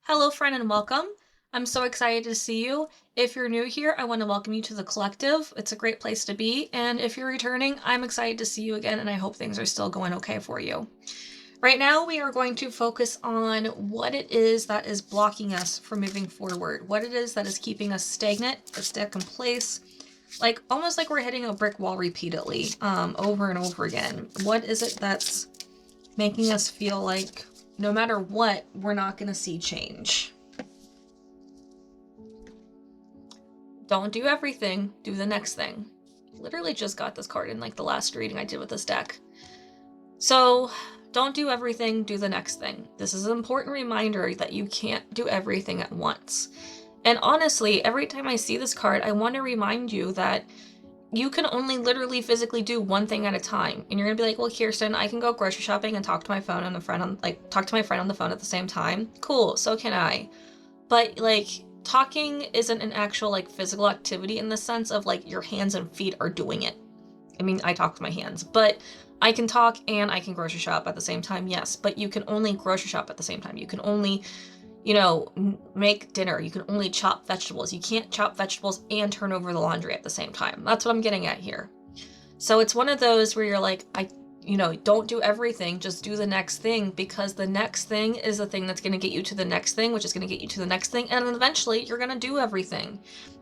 Hello, friend, and welcome. I'm so excited to see you. If you're new here, I want to welcome you to the collective. It's a great place to be. And if you're returning, I'm excited to see you again, and I hope things are still going okay for you. Right now, we are going to focus on what it is that is blocking us from moving forward, what it is that is keeping us stagnant or stuck in place, like almost like we're hitting a brick wall repeatedly, over and over again. What is it that's making us feel like no matter what, we're not going to see change? Don't do everything, do the next thing. Literally just got this card in like the last reading I did with this deck. So don't do everything, do the next thing. This is an important reminder that you can't do everything at once. And honestly, every time I see this card, I want to remind you that you can only literally physically do one thing at a time. And you're gonna be like, well, Kirsten, I can go grocery shopping and talk to my phone on the friend on talk to my friend on the phone at the same time. Cool, so can I. But like talking isn't an actual like physical activity in the sense of like your hands and feet are doing it. I mean, I talk with my hands, but I can talk and I can grocery shop at the same time, yes, but you can only grocery shop at the same time. You can only, make dinner. You can only chop vegetables. You can't chop vegetables and turn over the laundry at the same time. That's what I'm getting at here. So it's one of those where you're like, don't do everything, just do the next thing, because the next thing is the thing that's going to get you to the next thing, which is going to get you to the next thing, and then eventually you're going to do everything.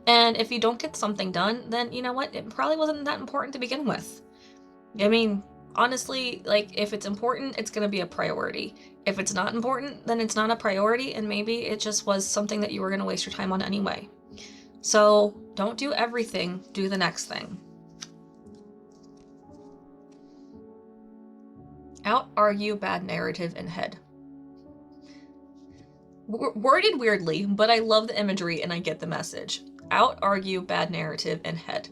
And if you don't get something done, then you know what? It probably wasn't that important to begin with. I mean, honestly, like if it's important, it's going to be a priority. If it's not important, then it's not a priority, and maybe it just was something that you were going to waste your time on anyway. So don't do everything, do the next thing. Out-argue bad narrative in head. Worded weirdly, but I love the imagery and I get the message. Out-argue bad narrative in head.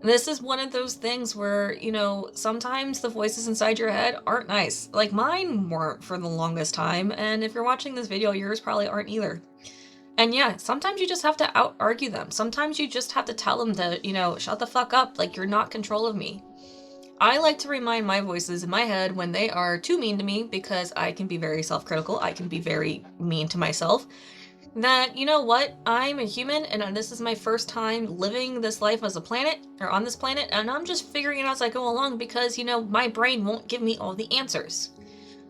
This is one of those things where, sometimes the voices inside your head aren't nice. Like mine weren't for the longest time, and if you're watching this video, yours probably aren't either. And yeah, sometimes you just have to out-argue them. Sometimes you just have to tell them to, shut the fuck up, like you're not control of me. I like to remind my voices in my head when they are too mean to me, because I can be very self-critical, I can be very mean to myself, that, you know what, I'm a human and this is my first time living this life as a planet, or on this planet, and I'm just figuring it out as I go along because, my brain won't give me all the answers.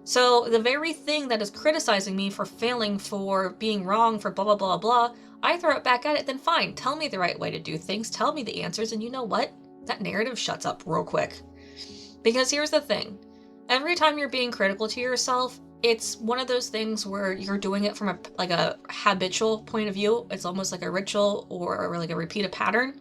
So the very thing that is criticizing me for failing, for being wrong, for blah, blah, blah, blah, I throw it back at it, then fine, tell me the right way to do things, tell me the answers, and you know what? That narrative shuts up real quick. Because here's the thing, every time you're being critical to yourself, it's one of those things where you're doing it from a habitual point of view. It's almost like a ritual or like a repeated pattern.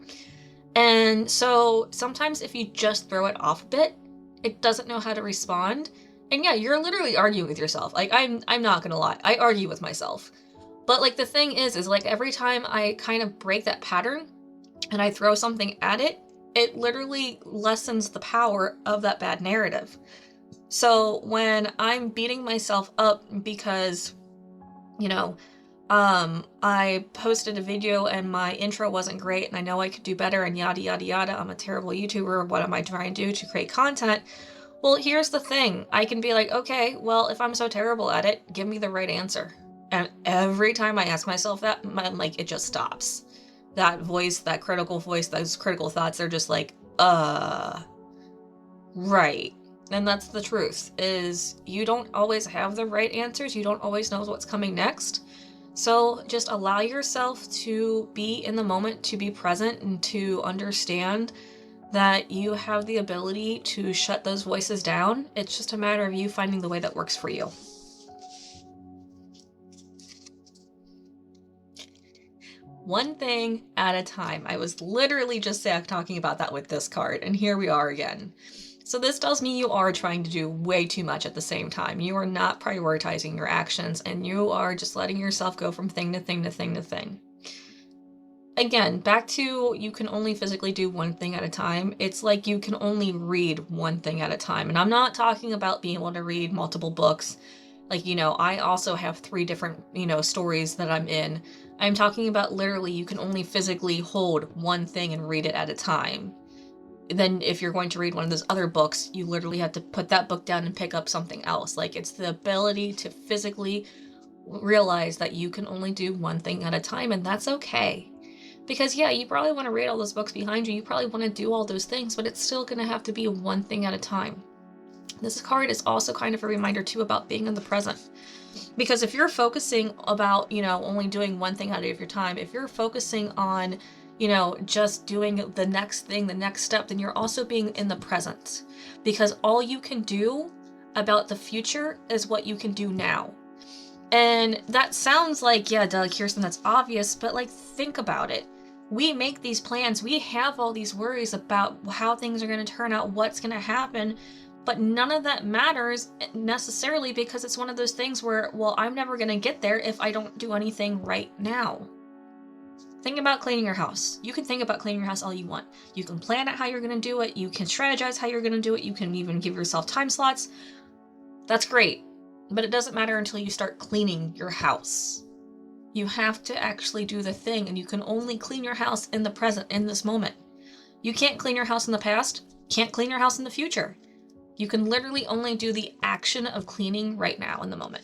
And so sometimes if you just throw it off a bit, it doesn't know how to respond. And yeah, you're literally arguing with yourself. Like I'm not gonna lie, I argue with myself. But like the thing is like every time I kind of break that pattern and I throw something at it, it literally lessens the power of that bad narrative. So when I'm beating myself up because, I posted a video and my intro wasn't great and I know I could do better and yada, yada, yada, I'm a terrible YouTuber, what am I trying to do to create content? Well, here's the thing. I can be like, okay, well, if I'm so terrible at it, give me the right answer. And every time I ask myself that, it just stops. That voice, that critical voice, those critical thoughts, they're just like, right. And that's the truth, is you don't always have the right answers. You don't always know what's coming next. So just allow yourself to be in the moment, to be present, and to understand that you have the ability to shut those voices down. It's just a matter of you finding the way that works for you. One thing at a time. I was literally just talking about that with this card, and here we are again. So this tells me you are trying to do way too much at the same time. You are not prioritizing your actions, and you are just letting yourself go from thing to thing to thing to thing. Again, back to you can only physically do one thing at a time. It's like you can only read one thing at a time. And I'm not talking about being able to read multiple books. Like, I also have 3 different, stories that I'm in. I'm talking about literally you can only physically hold one thing and read it at a time. Then if you're going to read one of those other books, you literally have to put that book down and pick up something else. Like, it's the ability to physically realize that you can only do one thing at a time, and that's okay. Because yeah, you probably want to read all those books behind you, you probably want to do all those things, but it's still going to have to be one thing at a time. This card is also kind of a reminder too about being in the present. Because if you're focusing about, only doing one thing out of your time, if you're focusing on, just doing the next thing, the next step, then you're also being in the present. Because all you can do about the future is what you can do now. And that sounds like, yeah, duh, Kirsten, that's obvious, but like, think about it. We make these plans, we have all these worries about how things are going to turn out, what's going to happen, but none of that matters necessarily, because it's one of those things where, well, I'm never going to get there if I don't do anything right now. Think about cleaning your house. You can think about cleaning your house all you want. You can plan out how you're going to do it. You can strategize how you're going to do it. You can even give yourself time slots. That's great. But it doesn't matter until you start cleaning your house. You have to actually do the thing, and you can only clean your house in the present, in this moment. You can't clean your house in the past, can't clean your house in the future. You can literally only do the action of cleaning right now in the moment.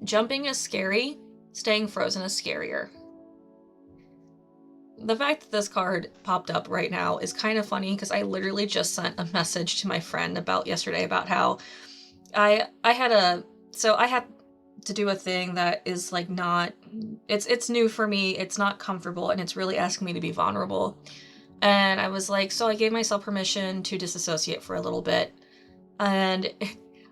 Jumping is scary, staying frozen is scarier. The fact that this card popped up right now is kind of funny, because I literally just sent a message to my friend yesterday about how I had to do a thing that is like it's new for me, it's not comfortable, and it's really asking me to be vulnerable. And I was like, so I gave myself permission to disassociate for a little bit. And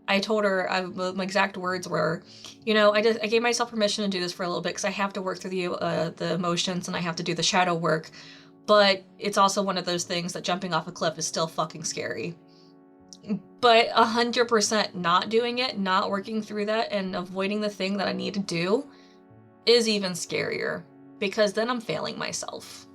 I told her, my exact words were, I gave myself permission to do this for a little bit because I have to work through the emotions, and I have to do the shadow work. But it's also one of those things that jumping off a cliff is still fucking scary. But 100% not doing it, not working through that, and avoiding the thing that I need to do is even scarier, because then I'm failing myself.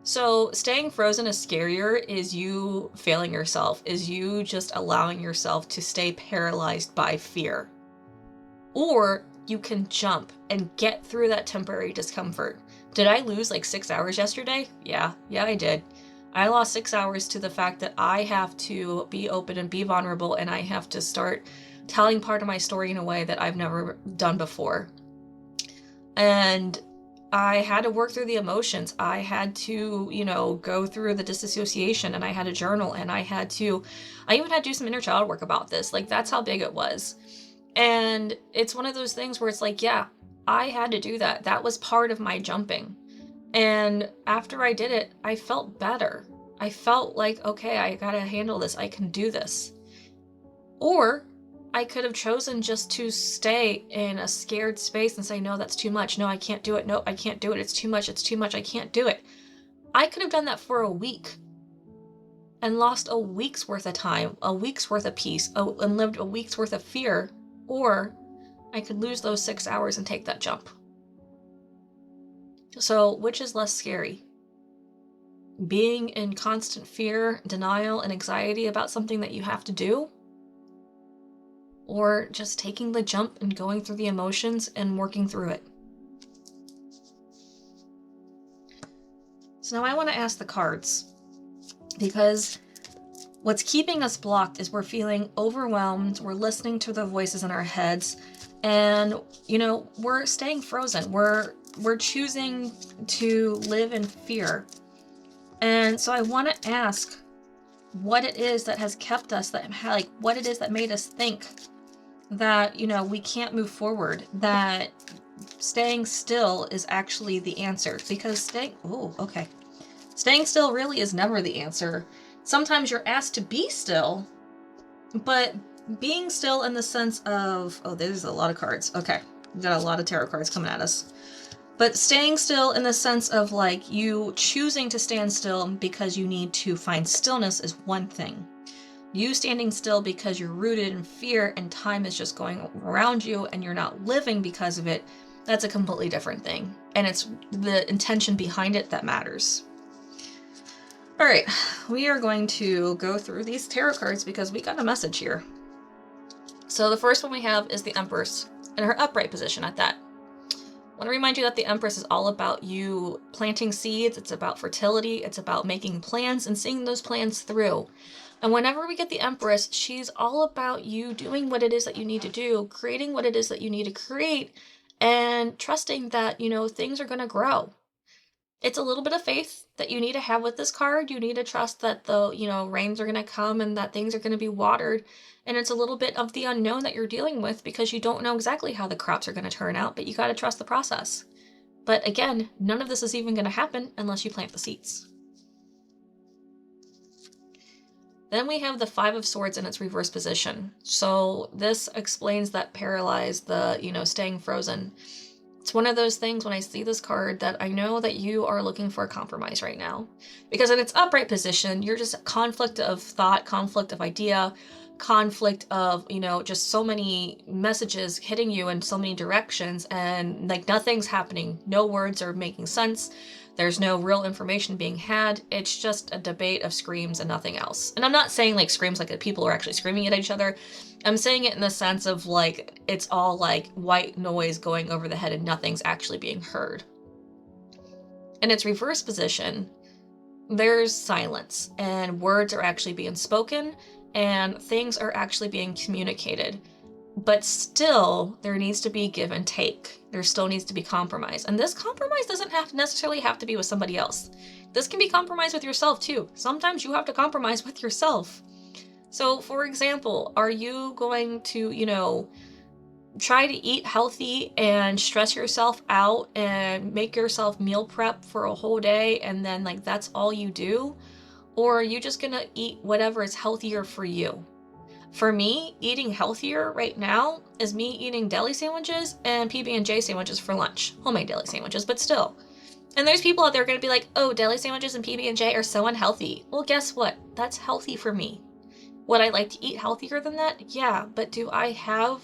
So staying frozen is scarier, is you failing yourself, is you just allowing yourself to stay paralyzed by fear. Or you can jump and get through that temporary discomfort. Did I lose like 6 hours yesterday? Yeah, I did. I lost 6 hours to the fact that I have to be open and be vulnerable, and I have to start telling part of my story in a way that I've never done before. And I had to work through the emotions. I had to, go through the disassociation, and I had to journal, and I even had to do some inner child work about this. Like, that's how big it was. And it's one of those things where it's like, yeah, I had to do that. That was part of my jumping. And after I did it, I felt better. I felt like, okay, I gotta handle this. I can do this. Or I could have chosen just to stay in a scared space and say, no, that's too much. No, I can't do it. No, I can't do it. It's too much. It's too much. I can't do it. I could have done that for a week and lost a week's worth of time, a week's worth of peace, and lived a week's worth of fear. Or I could lose those 6 hours and take that jump. So, which is less scary? Being in constant fear, denial, and anxiety about something that you have to do? Or just taking the jump and going through the emotions and working through it? So now I want to ask the cards, because what's keeping us blocked is we're feeling overwhelmed, we're listening to the voices in our heads, and, we're staying frozen. We're choosing to live in fear. And so I want to ask what it is that has kept us, what it is that made us think that, we can't move forward, that staying still is actually the answer. Because staying still really is never the answer. Sometimes you're asked to be still, but being still in the sense of, there's a lot of cards. Okay, we've got a lot of tarot cards coming at us. But staying still in the sense of like you choosing to stand still because you need to find stillness is one thing. You standing still because you're rooted in fear and time is just going around you and you're not living because of it, that's a completely different thing. And it's the intention behind it that matters. All right, we are going to go through these tarot cards because we got a message here. So the first one we have is the Empress in her upright position at that. I want to remind you that the Empress is all about you planting seeds. It's about fertility. It's about making plans and seeing those plans through. And whenever we get the Empress, she's all about you doing what it is that you need to do, creating what it is that you need to create, and trusting that, things are going to grow. It's a little bit of faith that you need to have with this card. You need to trust that the, rains are going to come and that things are going to be watered. And it's a little bit of the unknown that you're dealing with because you don't know exactly how the crops are going to turn out, but you got to trust the process. But again, none of this is even going to happen unless you plant the seeds. Then we have the Five of Swords in its reverse position. So this explains that paralyzed, the, staying frozen. It's one of those things when I see this card that I know that you are looking for a compromise right now. Because in its upright position, you're just conflict of thought, conflict of idea, conflict of, just so many messages hitting you in so many directions, and like nothing's happening. No words are making sense. There's no real information being had. It's just a debate of screams and nothing else. And I'm not saying like screams like people are actually screaming at each other. I'm saying it in the sense of like, it's all like white noise going over the head and nothing's actually being heard. In its reverse position, there's silence and words are actually being spoken and things are actually being communicated. But still, there needs to be give and take. There still needs to be compromise. And this compromise doesn't necessarily have to be with somebody else. This can be compromise with yourself too. Sometimes you have to compromise with yourself. So, for example, are you going to, try to eat healthy and stress yourself out and make yourself meal prep for a whole day and then like that's all you do? Or are you just gonna eat whatever is healthier for you? For me, eating healthier right now is me eating deli sandwiches and PB&J sandwiches for lunch. Homemade deli sandwiches, but still. And there's people out there going to be like, oh, deli sandwiches and PB&J are so unhealthy. Well, guess what? That's healthy for me. Would I like to eat healthier than that? Yeah, but do I have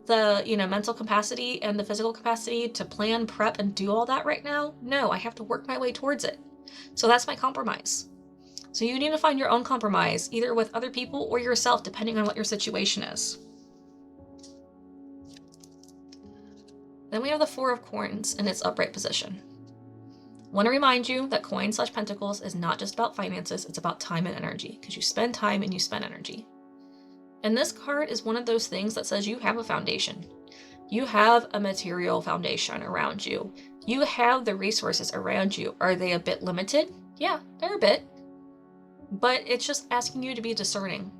the, mental capacity and the physical capacity to plan, prep, and do all that right now? No, I have to work my way towards it. So that's my compromise. So you need to find your own compromise, either with other people or yourself, depending on what your situation is. Then we have the Four of Coins in its upright position. I want to remind you that coin/pentacles is not just about finances, it's about time and energy, because you spend time and you spend energy. And this card is one of those things that says you have a foundation. You have a material foundation around you. You have the resources around you. Are they a bit limited? Yeah, they're a bit. But it's just asking you to be discerning.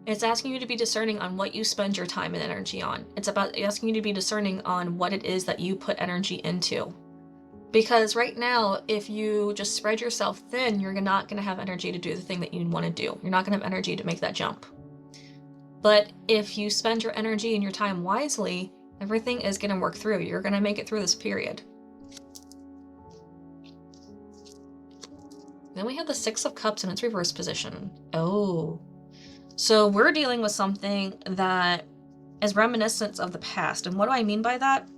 It's asking you to be discerning on what you spend your time and energy on. It's about asking you to be discerning on what it is that you put energy into. Because right now, if you just spread yourself thin, you're not going to have energy to do the thing that you want to do. You're not going to have energy to make that jump. But if you spend your energy and your time wisely, everything is going to work through. You're going to make it through this period. Then we have the Six of Cups in its reverse position. Oh. So we're dealing with something that is reminiscent of the past. And what do I mean by that?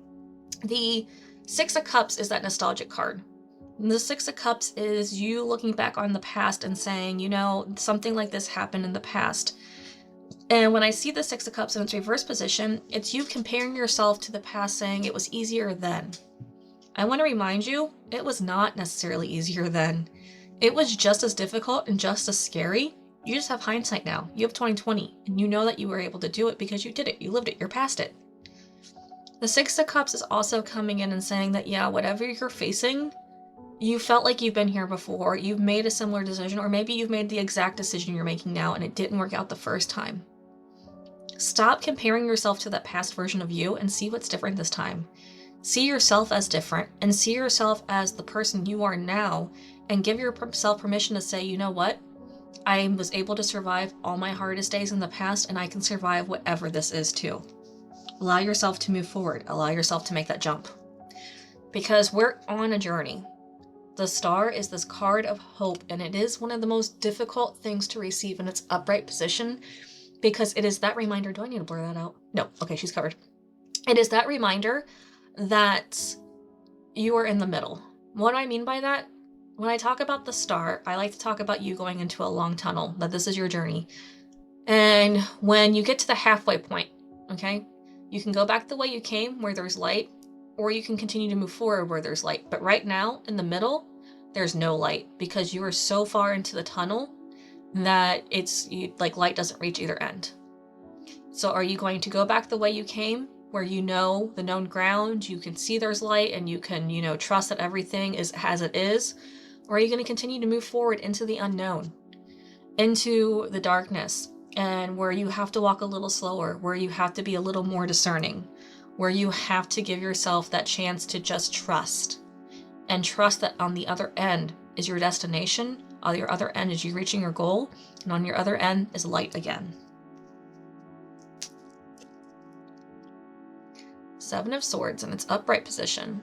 The Six of Cups is that nostalgic card. And the Six of Cups is you looking back on the past and saying, something like this happened in the past. And when I see the Six of Cups in its reverse position, it's you comparing yourself to the past saying it was easier then. I want to remind you, it was not necessarily easier then. It was just as difficult and just as scary. You just have hindsight now. You have 2020, and you know that you were able to do it because you did it. You lived it. You're past it. The Six of Cups is also coming in and saying that, yeah, whatever you're facing, you felt like you've been here before. You've made a similar decision, or maybe you've made the exact decision you're making now, and it didn't work out the first time. Stop comparing yourself to that past version of you and see what's different this time. See yourself as different and see yourself as the person you are now, and give yourself permission to say, you know what? I was able to survive all my hardest days in the past, and I can survive whatever this is too. Allow yourself to move forward. Allow yourself to make that jump. Because we're on a journey. The Star is this card of hope, and it is one of the most difficult things to receive in its upright position, because it is that reminder. Do I need to blur that out? No. Okay, she's covered. It is that reminder that you are in the middle. What do I mean by that? When I talk about the Star, I like to talk about you going into a long tunnel, that this is your journey. And when you get to the halfway point, okay, you can go back the way you came, where there's light, or you can continue to move forward where there's light. But right now, in the middle, there's no light because you are so far into the tunnel that like light doesn't reach either end. So are you going to go back the way you came, where you know the known ground, you can see there's light, and you can, trust that everything is as it is? Or are you going to continue to move forward into the unknown, into the darkness, and where you have to walk a little slower, where you have to be a little more discerning, where you have to give yourself that chance to just trust, and trust that on the other end is your destination, on your other end is you reaching your goal, and on your other end is light again. Seven of Swords in its upright position.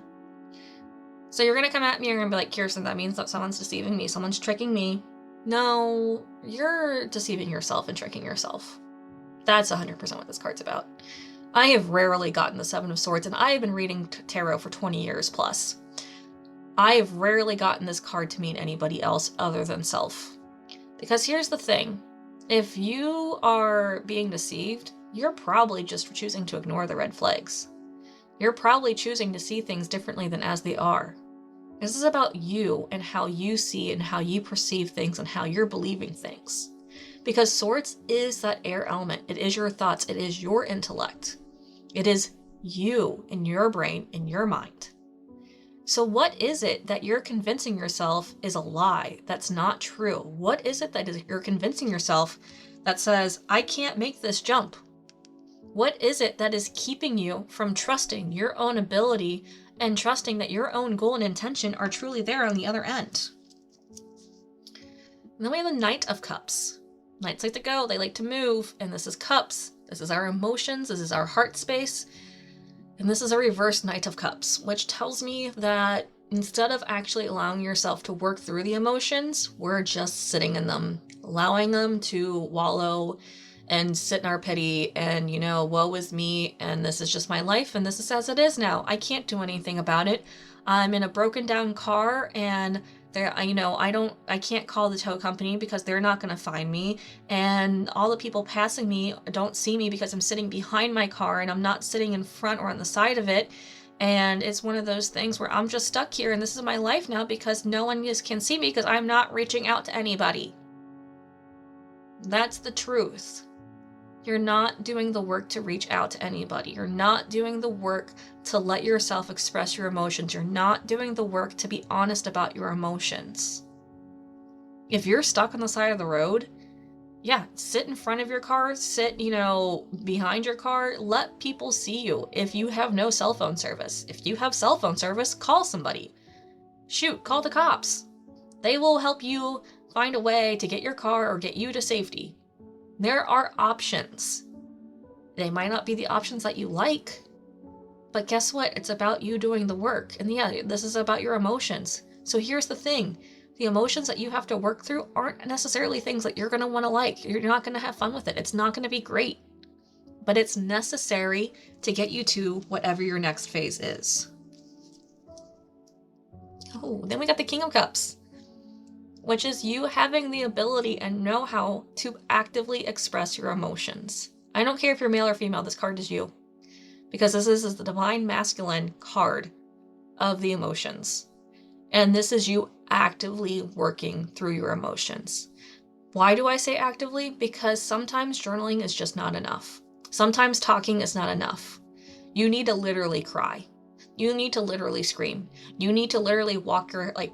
So you're going to come at me and you're going to be like, Kirsten, that means that someone's deceiving me, someone's tricking me. No, you're deceiving yourself and tricking yourself. That's 100% what this card's about. I have rarely gotten the Seven of Swords, and I have been reading tarot for 20 years plus. I have rarely gotten this card to mean anybody else other than self. Because here's the thing. If you are being deceived, you're probably just choosing to ignore the red flags. You're probably choosing to see things differently than as they are. This is about you and how you see and how you perceive things and how you're believing things. Because Swords is that air element. It is your thoughts. It is your intellect. It is you in your brain, in your mind. So what is it that you're convincing yourself is a lie, that's not true? What is it that you're convincing yourself that says, I can't make this jump? What is it that is keeping you from trusting your own ability and trusting that your own goal and intention are truly there on the other end? And then we have the Knight of Cups. Knights like to go, they like to move, and this is Cups. This is our emotions, this is our heart space, and this is a reverse Knight of Cups, which tells me that instead of actually allowing yourself to work through the emotions, we're just sitting in them, allowing them to wallow and sit in our pity and, woe is me, and this is just my life, and this is as it is now. I can't do anything about it. I'm in a broken down car, and I can't call the tow company because they're not going to find me, and all the people passing me don't see me because I'm sitting behind my car and I'm not sitting in front or on the side of it, and it's one of those things where I'm just stuck here and this is my life now because no one can see me because I'm not reaching out to anybody. That's the truth. You're not doing the work to reach out to anybody. You're not doing the work to let yourself express your emotions. You're not doing the work to be honest about your emotions. If you're stuck on the side of the road, yeah, sit in front of your car, sit, behind your car, let people see you. If you have no cell phone service, if you have cell phone service, call somebody. Shoot, call the cops. They will help you find a way to get your car or get you to safety. There are options. They might not be the options that you like, but guess what? It's about you doing the work. And yeah, this is about your emotions. So here's the thing. The emotions that you have to work through aren't necessarily things that you're going to want to like. You're not going to have fun with it. It's not going to be great, but it's necessary to get you to whatever your next phase is. Oh, then we got the King of Cups, which is you having the ability and know-how to actively express your emotions. I don't care if you're male or female, this card is you. Because this is the divine masculine card of the emotions. And this is you actively working through your emotions. Why do I say actively? Because sometimes journaling is just not enough. Sometimes talking is not enough. You need to literally cry. You need to literally scream. You need to literally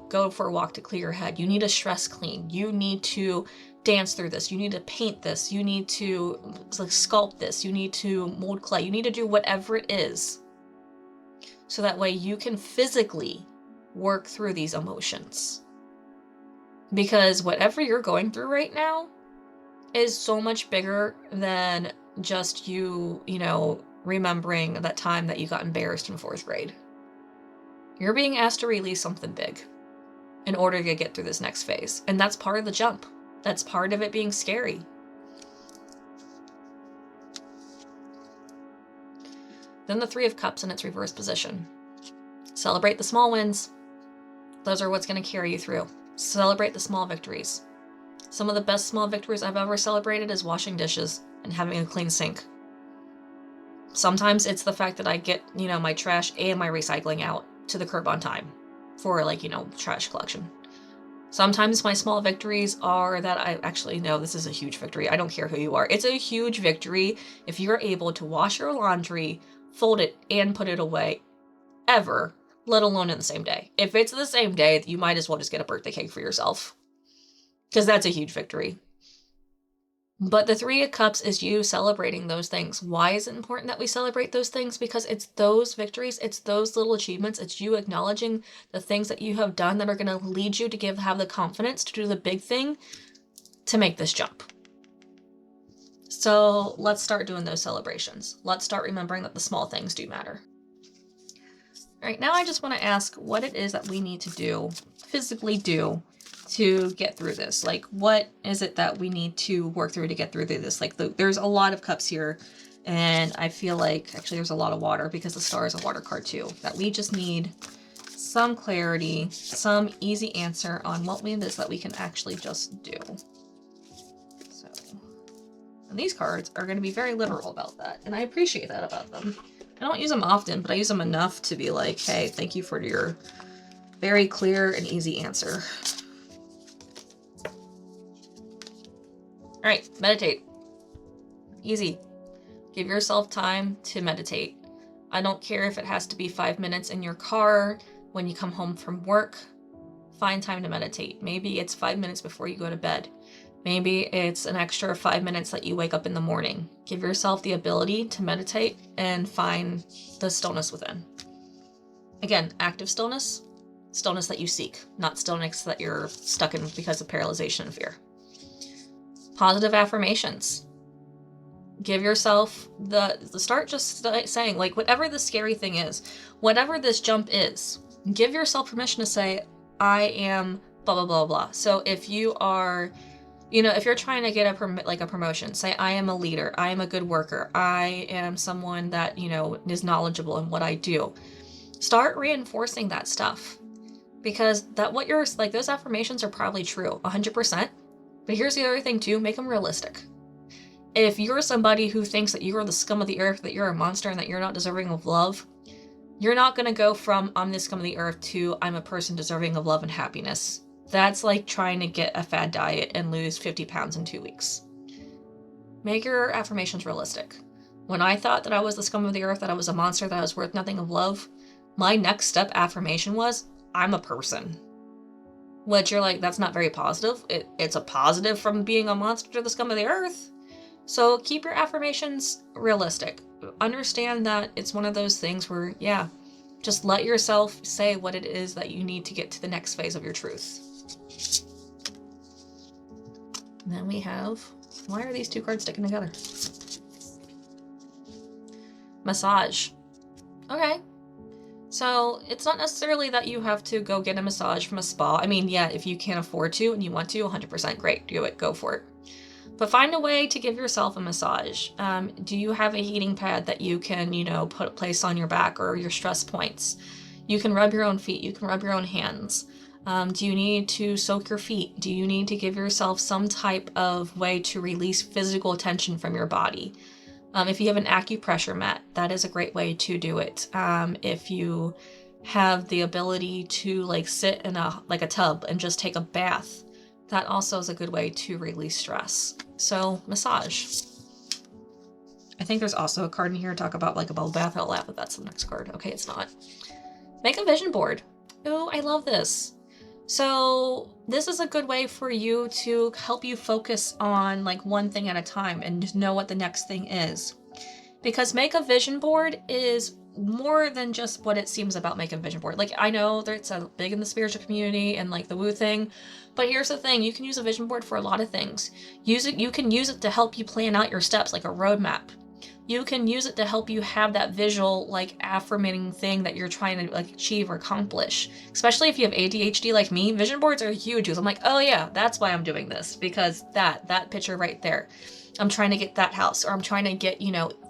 go for a walk to clear your head. You need to stress clean. You need to dance through this. You need to paint this. You need to sculpt this. You need to mold clay. You need to do whatever it is. So that way you can physically work through these emotions. Because whatever you're going through right now is so much bigger than just you remembering that time that you got embarrassed in 4th grade. You're being asked to release something big in order to get through this next phase. And that's part of the jump. That's part of it being scary. Then the Three of Cups in its reverse position. Celebrate the small wins. Those are what's going to carry you through. Celebrate the small victories. Some of the best small victories I've ever celebrated is washing dishes and having a clean sink. Sometimes it's the fact that I get, my trash and my recycling out to the curb on time for like, trash collection. Sometimes my small victories are that I actually know this is a huge victory. I don't care who you are. It's a huge victory if you're able to wash your laundry, fold it, and put it away ever, let alone in the same day. If it's the same day, you might as well just get a birthday cake for yourself, because that's a huge victory. But the Three of Cups is you celebrating those things. Why is it important that we celebrate those things? Because it's those victories, it's those little achievements, it's you acknowledging the things that you have done that are going to lead you to have the confidence to do the big thing to make this jump. So let's start doing those celebrations. Let's start remembering that the small things do matter. All right, now I just want to ask what it is that we need to do, physically do, to get through this. Like, what is it that we need to work through to get through this? Like, there's a lot of cups here, and I feel like actually there's a lot of water, because the star is a water card too, that we just need some clarity, some easy answer on what it is that we can actually just do. So, and these cards are going to be very literal about that, and I appreciate that about them. I don't use them often, but I use them enough to be like, hey, thank you for your very clear and easy answer. All right, meditate. Easy. Give yourself time to meditate. I don't care if it has to be 5 minutes in your car when you come home from work. Find time to meditate. Maybe it's 5 minutes before you go to bed. Maybe it's an extra 5 minutes that you wake up in the morning. Give yourself the ability to meditate and find the stillness within. Again, active stillness, stillness that you seek, not stillness that you're stuck in because of paralyzation and fear. Positive affirmations. Give yourself start just saying, like, whatever the scary thing is, whatever this jump is, give yourself permission to say, I am blah, blah, blah, blah. So if you are, if you're trying to get a promotion, say, I am a leader, I am a good worker, I am someone that, is knowledgeable in what I do. Start reinforcing that stuff, because those affirmations are probably true 100%. But here's the other thing too, make them realistic. If you're somebody who thinks that you are the scum of the earth, that you're a monster, and that you're not deserving of love, you're not going to go from I'm the scum of the earth to I'm a person deserving of love and happiness. That's like trying to get a fad diet and lose 50 pounds in 2 weeks. Make your affirmations realistic. When I thought that I was the scum of the earth, that I was a monster, that I was worth nothing of love, my next step affirmation was, I'm a person. Which you're like, that's not very positive. It's a positive from being a monster to the scum of the earth. So keep your affirmations realistic. Understand that it's one of those things where, yeah, just let yourself say what it is that you need to get to the next phase of your truth. And then we have, why are these two cards sticking together? Massage. Okay. So it's not necessarily that you have to go get a massage from a spa. I mean, yeah, if you can't afford to and you want to, 100% great, do it, go for it. But find a way to give yourself a massage. Do you have a heating pad that you can, place on your back or your stress points? You can rub your own feet, you can rub your own hands. Do you need to soak your feet? Do you need to give yourself some type of way to release physical tension from your body? If you have an acupressure mat, that is a great way to do it. If you have the ability to sit in a tub and just take a bath, that also is a good way to release stress. So massage. I think there's also a card in here to talk about a bubble bath. I'll laugh if that's the next card. Okay, it's not. Make a vision board. Ooh, I love this. So this is a good way for you to help you focus on one thing at a time and just know what the next thing is. Because make a vision board is more than just what it seems about make a vision board. I know that it's big in the spiritual community and the woo thing, but here's the thing, you can use a vision board for a lot of things. You can use it to help you plan out your steps, like a roadmap. You can use it to help you have that visual, affirming thing that you're trying to achieve or accomplish. Especially if you have ADHD like me, vision boards are huge. I'm like, oh yeah, that's why I'm doing this, because that picture right there. I'm trying to get that house, or I'm trying to get,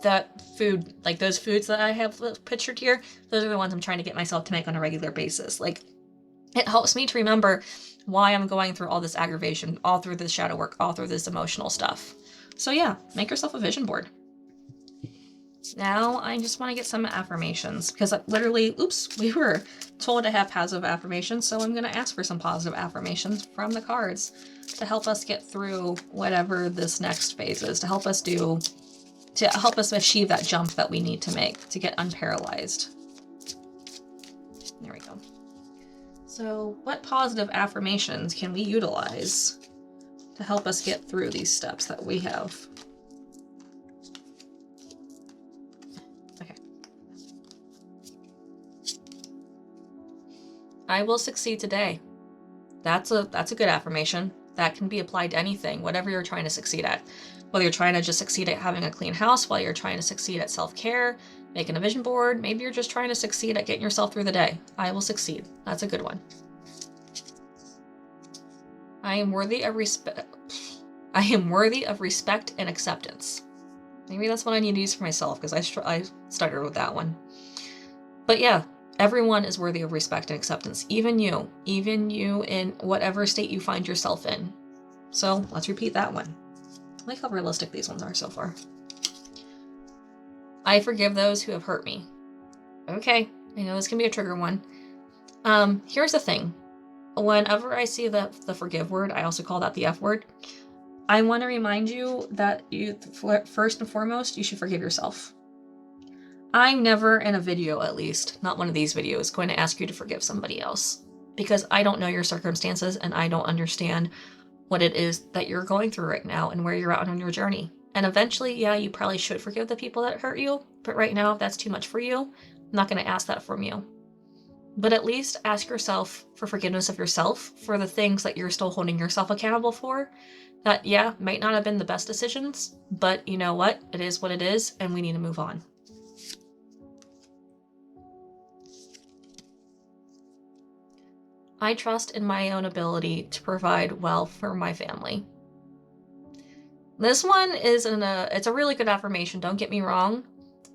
that food, those foods that I have pictured here. Those are the ones I'm trying to get myself to make on a regular basis. It helps me to remember why I'm going through all this aggravation, all through this shadow work, all through this emotional stuff. So yeah, make yourself a vision board. Now I just want to get some affirmations because literally, oops, we were told to have positive affirmations. So I'm going to ask for some positive affirmations from the cards to help us get through whatever this next phase is, to help us achieve that jump that we need to make to get unparalyzed. There we go. So what positive affirmations can we utilize to help us get through these steps that we have? Okay. I will succeed today. That's a good affirmation. That can be applied to anything, whatever you're trying to succeed at. Whether you're trying to just succeed at having a clean house, while you're trying to succeed at self-care, making a vision board, maybe you're just trying to succeed at getting yourself through the day. I will succeed. That's a good one. I am worthy of respect. I am worthy of respect and acceptance. Maybe that's what I need to use for myself, because I stuttered with that one. But yeah, everyone is worthy of respect and acceptance, even you in whatever state you find yourself in. So let's repeat that one. I like how realistic these ones are so far. I forgive those who have hurt me. Okay, I know this can be a trigger one. Here's the thing. Whenever I see the forgive word, I also call that the F word. I want to remind you that first and foremost, you should forgive yourself. I'm never in a video, at least, not one of these videos, going to ask you to forgive somebody else, because I don't know your circumstances and I don't understand what it is that you're going through right now and where you're at on your journey. And eventually, yeah, you probably should forgive the people that hurt you, but right now, if that's too much for you, I'm not going to ask that from you. But at least ask yourself for forgiveness of yourself for the things that you're still holding yourself accountable for. That, yeah, might not have been the best decisions, but you know what? It is what it is, and we need to move on. I trust in my own ability to provide well for my family. This one is it's a really good affirmation, don't get me wrong,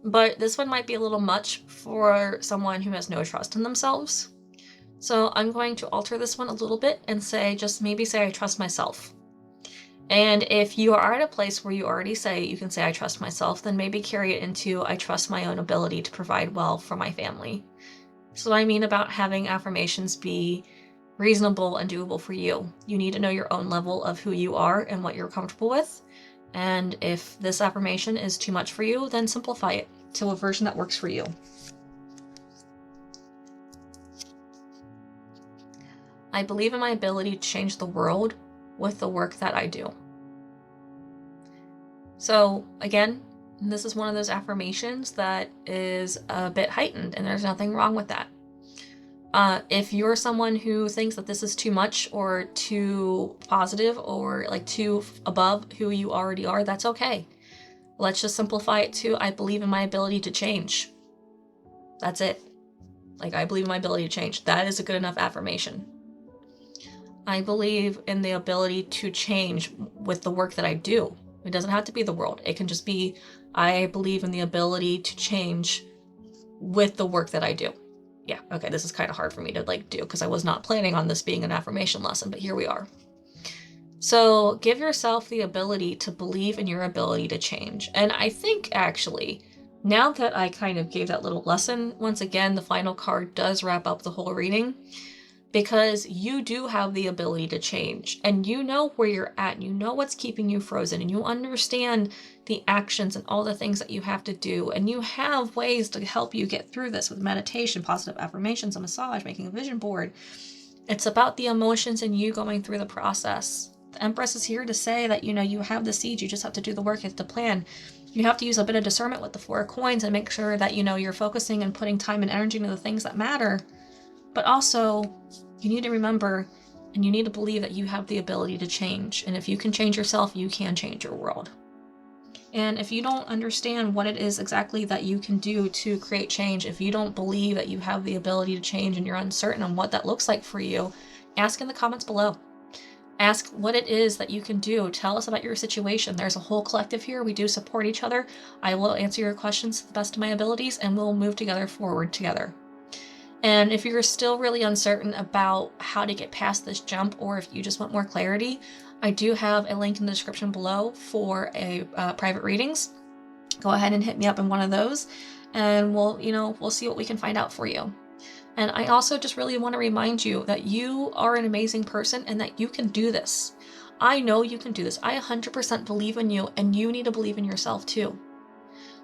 but this one might be a little much for someone who has no trust in themselves. So I'm going to alter this one a little bit and maybe say I trust myself. And if you are at a place where you already you can say I trust myself, then maybe carry it into I trust my own ability to provide well for my family. So I mean about having affirmations be reasonable and doable for you. You need to know your own level of who you are and what you're comfortable with. And if this affirmation is too much for you, then simplify it to a version that works for you. I believe in my ability to change the world with the work that I do. So again, this is one of those affirmations that is a bit heightened, and there's nothing wrong with that. If you're someone who thinks that this is too much or too positive or like too above who you already are, that's okay. Let's just simplify it to I believe in my ability to change. That's it. Like, I believe in my ability to change. That is a good enough affirmation. I believe in the ability to change with the work that I do. It doesn't have to be the world. It can just be, I believe in the ability to change with the work that I do. Yeah, okay, this is kind of hard for me to do because I was not planning on this being an affirmation lesson, but here we are. So give yourself the ability to believe in your ability to change. And I think actually, now that I kind of gave that little lesson, once again, the final card does wrap up the whole reading, because you do have the ability to change and you know where you're at and you know what's keeping you frozen and you understand the actions and all the things that you have to do, and you have ways to help you get through this with meditation, positive affirmations, a massage, making a vision board. It's about the emotions and you going through the process. The Empress is here to say that, you have the seeds, you just have to do the work, you have to plan. You have to use a bit of discernment with the 4 coins and make sure that, you're focusing and putting time and energy into the things that matter. But also, you need to remember and you need to believe that you have the ability to change. And if you can change yourself, you can change your world. And if you don't understand what it is exactly that you can do to create change, if you don't believe that you have the ability to change and you're uncertain on what that looks like for you, ask in the comments below. Ask what it is that you can do. Tell us about your situation. There's a whole collective here. We do support each other. I will answer your questions to the best of my abilities and we'll move forward together. And if you're still really uncertain about how to get past this jump, or if you just want more clarity, I do have a link in the description below for private readings. go ahead and hit me up in one of those, and we'll see what we can find out for you. And I also just really want to remind you that you are an amazing person and that you can do this. I know you can do this. I 100% believe in you, and you need to believe in yourself too.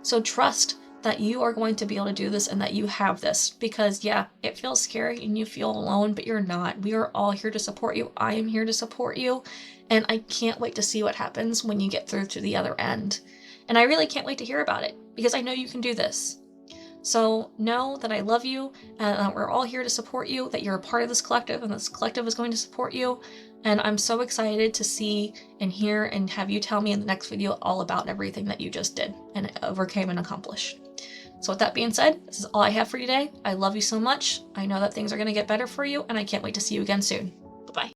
So trust that you are going to be able to do this and that you have this, because yeah, it feels scary and you feel alone, but you're not. We are all here to support you. I am here to support you, and I can't wait to see what happens when you get through to the other end. And I really can't wait to hear about it, because I know you can do this. So know that I love you, and that we're all here to support you, that you're a part of this collective, and this collective is going to support you. And I'm so excited to see and hear and have you tell me in the next video all about everything that you just did and overcame and accomplished. So with that being said, this is all I have for you today. I love you so much. I know that things are going to get better for you, and I can't wait to see you again soon.